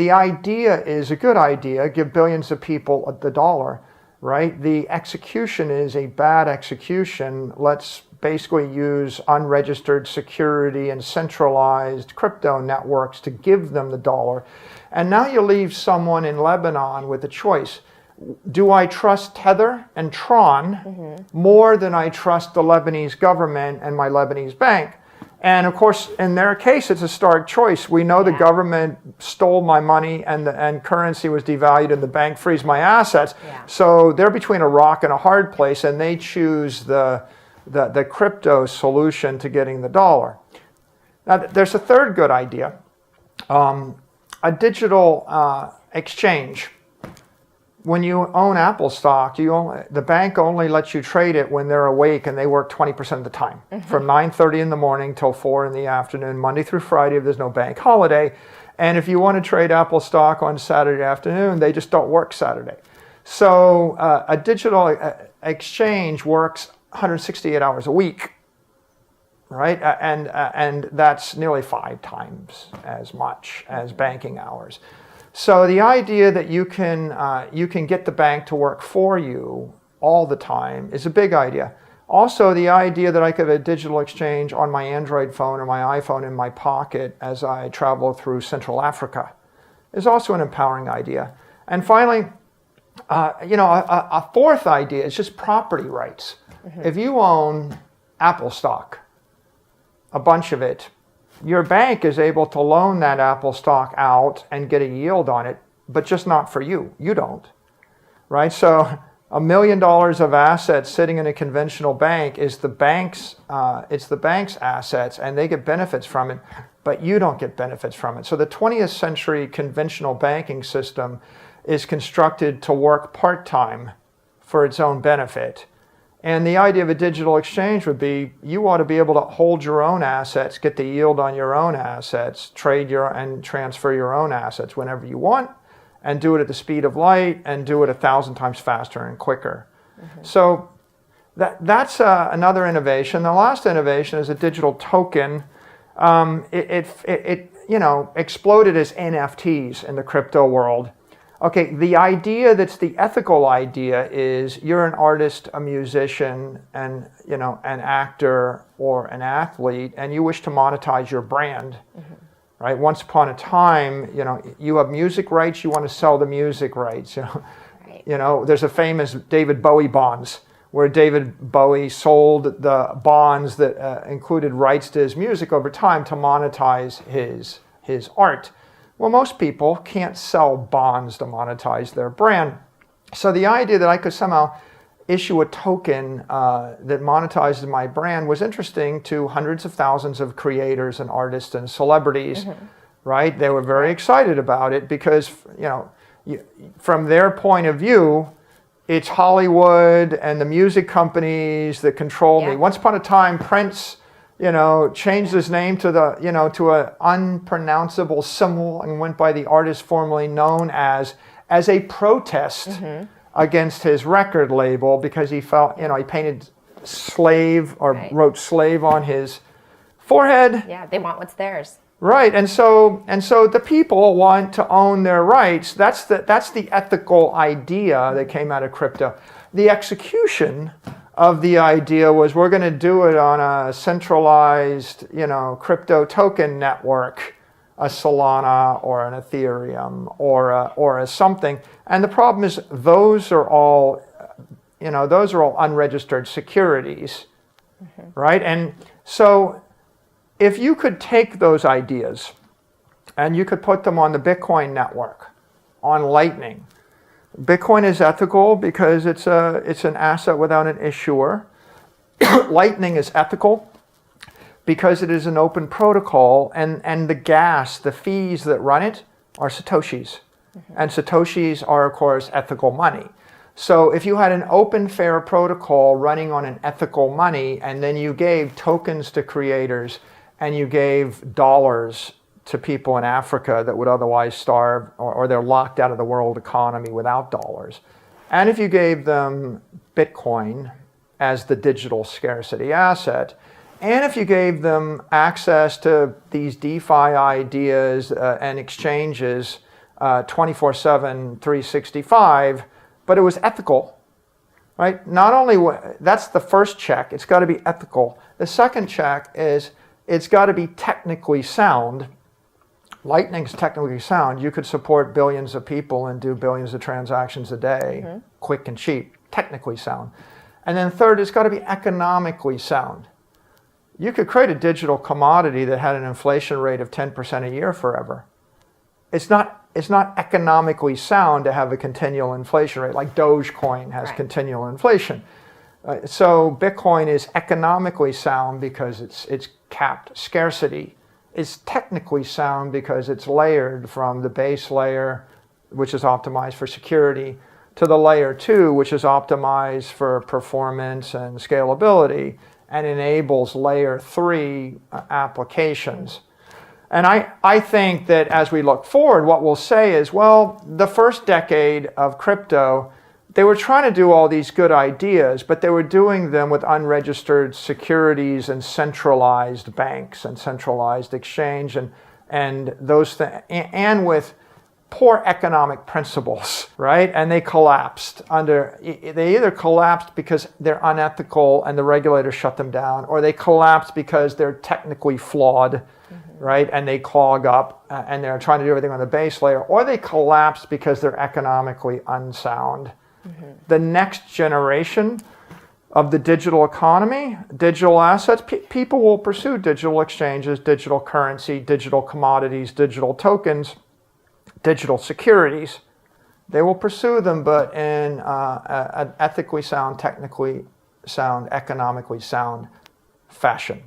The idea is a good idea, give billions of people the dollar, right? The execution is a bad execution. Let's basically use unregistered security and centralized crypto networks to give them the dollar. And now you leave someone in Lebanon with a choice. Do I trust Tether and Tron more than I trust the Lebanese government and my Lebanese bank? And of course, in their case, it's a stark choice. We know the government stole my money and currency was devalued and the bank frees my assets. So they're between a rock and a hard place, and they choose the crypto solution to getting the dollar. Now, there's a third good idea, a digital exchange. When you own Apple stock, the bank only lets you trade it when they're awake, and they work 20% of the time, from 9:30 in the morning till 4 in the afternoon, Monday through Friday if there's no bank holiday. And if you want to trade Apple stock on Saturday afternoon, they just don't work Saturday. So a digital exchange works 168 hours a week, right? And that's nearly 5 times as much as banking hours. So the idea that you can get the bank to work for you all the time is a big idea. Also, the idea that I could have a digital exchange on my Android phone or my iPhone in my pocket as I travel through Central Africa is also an empowering idea. And finally, a fourth idea is just property rights. If you own Apple stock, a bunch of it, your bank is able to loan that Apple stock out and get a yield on it, but just not for you. You don't, right? So $1 million of assets sitting in a conventional bank is the bank's assets, and they get benefits from it, but you don't get benefits from it. So the 20th century conventional banking system is constructed to work part-time for its own benefit. And the idea of a digital exchange would be you ought to be able to hold your own assets, get the yield on your own assets, trade and transfer your own assets whenever you want, and do it at the speed of light and do it 1,000 times faster and quicker. So that's another innovation. The last innovation is a digital token. It exploded as NFTs in the crypto world. Okay, the idea that's the ethical idea is you're an artist, a musician, and an actor or an athlete, and you wish to monetize your brand, right? Once upon a time, you have music rights, you want to sell the music rights. There's a famous David Bowie bonds where David Bowie sold the bonds that included rights to his music over time to monetize his art. Well, most people can't sell bonds to monetize their brand. So the idea that I could somehow issue a token that monetizes my brand was interesting to hundreds of thousands of creators and artists and celebrities, right? They were very excited about it because, from their point of view, it's Hollywood and the music companies that control me. Once upon a time, Prince changed his name to to an unpronounceable symbol and went by the artist formerly known as a protest against his record label because he felt, he painted slave or wrote slave on his forehead. Yeah, they want what's theirs. Right, and so the people want to own their rights. That's the ethical idea that came out of crypto. The execution of the idea was we're going to do it on a centralized, crypto token network, a Solana or an Ethereum or a something. And the problem is those are all unregistered securities, right? And so if you could take those ideas and you could put them on the Bitcoin network, on Lightning. Bitcoin is ethical because it's an asset without an issuer. Lightning is ethical because it is an open protocol, and the fees that run it are Satoshis. And Satoshis are, of course, ethical money. So if you had an open, fair protocol running on an ethical money, and then you gave tokens to creators, and you gave dollars to people in Africa that would otherwise starve, or they're locked out of the world economy without dollars. And if you gave them Bitcoin as the digital scarcity asset, and if you gave them access to these DeFi ideas and exchanges 24/7, 365, but it was ethical, right? Not only, that's the first check, it's got to be ethical. The second check is it's got to be technically sound. Lightning's technically sound. You could support billions of people and do billions of transactions a day, quick and cheap, technically sound. And then third, it's got to be economically sound. You could create a digital commodity that had an inflation rate of 10% a year forever. It's not economically sound to have a continual inflation rate, like Dogecoin has continual inflation. So Bitcoin is economically sound because it's capped scarcity. It's technically sound because it's layered from the base layer, which is optimized for security, to the layer 2, which is optimized for performance and scalability, and enables layer 3 applications. And I think that as we look forward, what we'll say is, well, the first decade of crypto, they were trying to do all these good ideas, but they were doing them with unregistered securities and centralized banks and centralized exchange and those things, and with poor economic principles, right? And they collapsed they either collapsed because they're unethical and the regulators shut them down, or they collapsed because they're technically flawed, right? And they clog up and they're trying to do everything on the base layer, or they collapsed because they're economically unsound. The next generation of the digital economy, digital assets, people will pursue digital exchanges, digital currency, digital commodities, digital tokens, digital securities. They will pursue them, but in an ethically sound, technically sound, economically sound fashion.